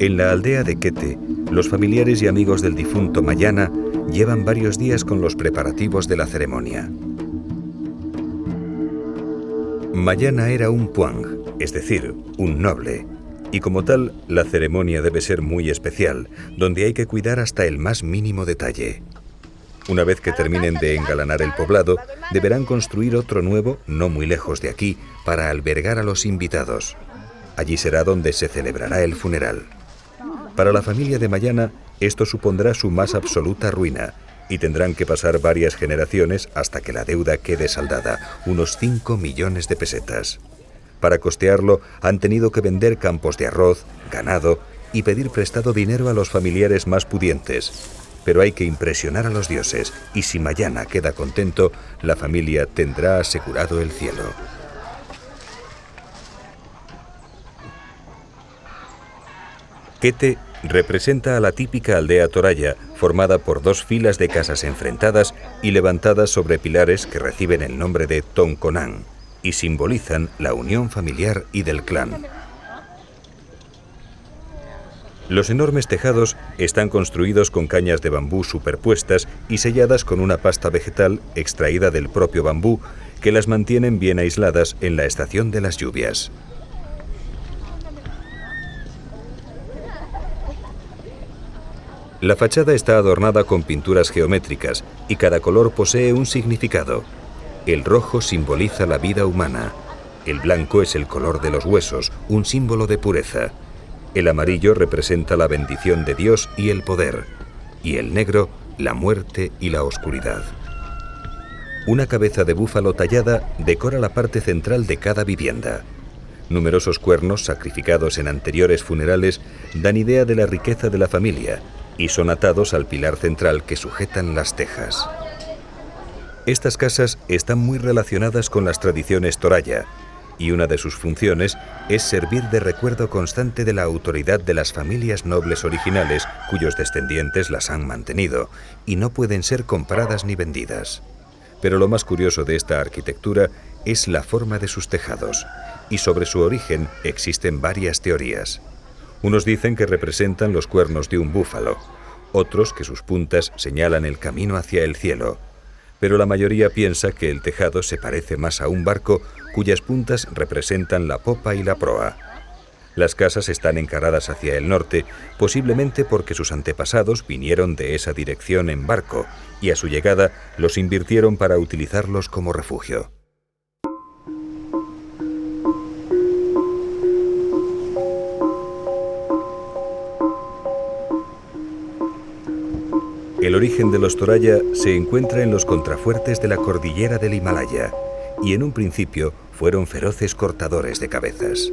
En la aldea de Quete, los familiares y amigos del difunto Mayana llevan varios días con los preparativos de la ceremonia. Mayana era un puang, es decir, un noble, y como tal, la ceremonia debe ser muy especial, donde hay que cuidar hasta el más mínimo detalle. Una vez que terminen de engalanar el poblado, deberán construir otro nuevo, no muy lejos de aquí, para albergar a los invitados. Allí será donde se celebrará el funeral. Para la familia de Mayana, esto supondrá su más absoluta ruina, y tendrán que pasar varias generaciones hasta que la deuda quede saldada, unos 5 millones de pesetas. Para costearlo, han tenido que vender campos de arroz, ganado y pedir prestado dinero a los familiares más pudientes. Pero hay que impresionar a los dioses, y si Mayana queda contento, la familia tendrá asegurado el cielo. Quete representa a la típica aldea toraya, formada por 2 filas de casas enfrentadas y levantadas sobre pilares que reciben el nombre de Tonconán y simbolizan la unión familiar y del clan. Los enormes tejados están construidos con cañas de bambú superpuestas y selladas con una pasta vegetal extraída del propio bambú que las mantienen bien aisladas en la estación de las lluvias. La fachada está adornada con pinturas geométricas y cada color posee un significado. El rojo simboliza la vida humana, el blanco es el color de los huesos, un símbolo de pureza, el amarillo representa la bendición de Dios y el poder, y el negro la muerte y la oscuridad. Una cabeza de búfalo tallada decora la parte central de cada vivienda. Numerosos cuernos sacrificados en anteriores funerales dan idea de la riqueza de la familia, y son atados al pilar central que sujetan las tejas. Estas casas están muy relacionadas con las tradiciones toraya, y una de sus funciones es servir de recuerdo constante de la autoridad de las familias nobles originales cuyos descendientes las han mantenido, y no pueden ser compradas ni vendidas. Pero lo más curioso de esta arquitectura es la forma de sus tejados, y sobre su origen existen varias teorías. Unos dicen que representan los cuernos de un búfalo, otros que sus puntas señalan el camino hacia el cielo, pero la mayoría piensa que el tejado se parece más a un barco cuyas puntas representan la popa y la proa. Las casas están encaradas hacia el norte, posiblemente porque sus antepasados vinieron de esa dirección en barco y a su llegada los invirtieron para utilizarlos como refugio. El origen de los Toraya se encuentra en los contrafuertes de la cordillera del Himalaya y en un principio fueron feroces cortadores de cabezas.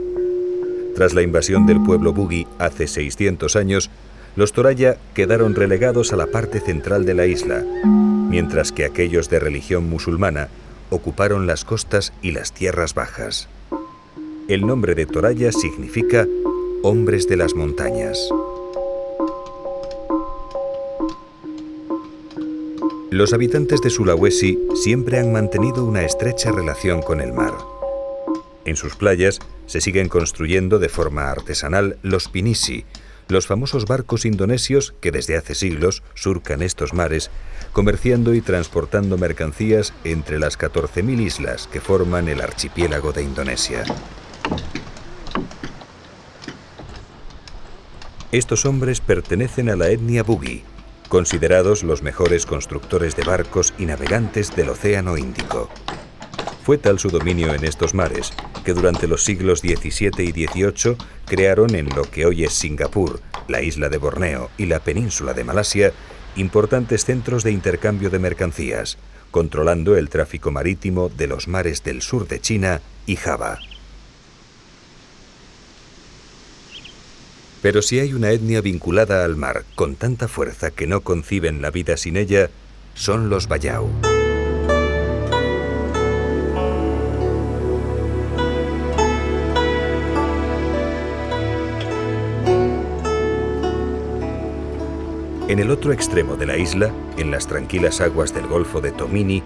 Tras la invasión del pueblo Bugi hace 600 años, los Toraya quedaron relegados a la parte central de la isla, mientras que aquellos de religión musulmana ocuparon las costas y las tierras bajas. El nombre de Toraya significa hombres de las montañas. Los habitantes de Sulawesi siempre han mantenido una estrecha relación con el mar. En sus playas se siguen construyendo de forma artesanal los pinisi, los famosos barcos indonesios que desde hace siglos surcan estos mares, comerciando y transportando mercancías entre las 14.000 islas que forman el archipiélago de Indonesia. Estos hombres pertenecen a la etnia Bugi, considerados los mejores constructores de barcos y navegantes del Océano Índico. Fue tal su dominio en estos mares que durante los siglos XVII y XVIII crearon en lo que hoy es Singapur, la isla de Borneo y la península de Malasia importantes centros de intercambio de mercancías, controlando el tráfico marítimo de los mares del sur de China y Java. Pero si hay una etnia vinculada al mar con tanta fuerza que no conciben la vida sin ella, son los Bayau. En el otro extremo de la isla, en las tranquilas aguas del Golfo de Tomini,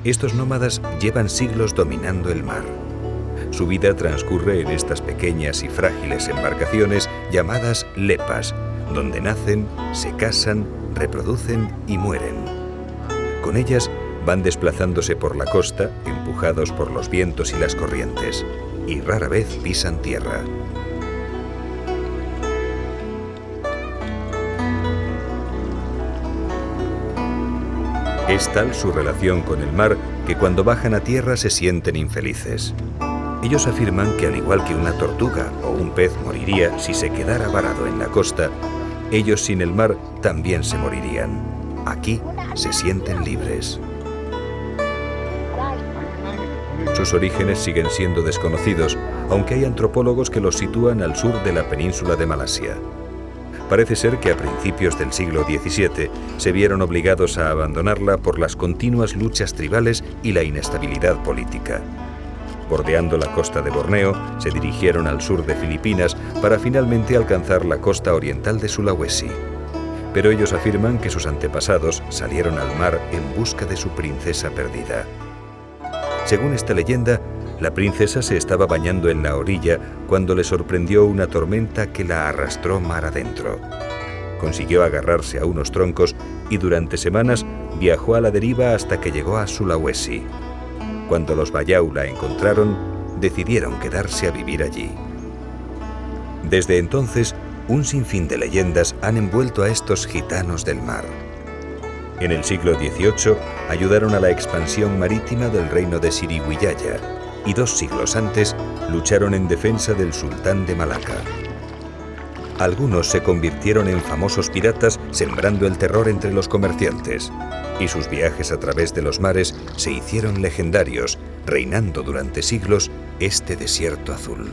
estos nómadas llevan siglos dominando el mar. Su vida transcurre en estas pequeñas y frágiles embarcaciones llamadas lepas, donde nacen, se casan, reproducen y mueren. Con ellas van desplazándose por la costa, empujados por los vientos y las corrientes, y rara vez pisan tierra. Es tal su relación con el mar que cuando bajan a tierra se sienten infelices. Ellos afirman que al igual que una tortuga o un pez moriría si se quedara varado en la costa, ellos sin el mar también se morirían. Aquí se sienten libres. Sus orígenes siguen siendo desconocidos, aunque hay antropólogos que los sitúan al sur de la península de Malasia. Parece ser que a principios del siglo XVII se vieron obligados a abandonarla por las continuas luchas tribales y la inestabilidad política. Bordeando la costa de Borneo, se dirigieron al sur de Filipinas para finalmente alcanzar la costa oriental de Sulawesi. Pero ellos afirman que sus antepasados salieron al mar en busca de su princesa perdida. Según esta leyenda, la princesa se estaba bañando en la orilla cuando le sorprendió una tormenta que la arrastró mar adentro. Consiguió agarrarse a unos troncos y durante semanas viajó a la deriva hasta que llegó a Sulawesi. Cuando los Bayau la encontraron, decidieron quedarse a vivir allí. Desde entonces, un sinfín de leyendas han envuelto a estos gitanos del mar. En el siglo XVIII ayudaron a la expansión marítima del reino de Sriwijaya y 2 siglos antes lucharon en defensa del sultán de Malaca. Algunos se convirtieron en famosos piratas sembrando el terror entre los comerciantes, y sus viajes a través de los mares se hicieron legendarios, reinando durante siglos este desierto azul.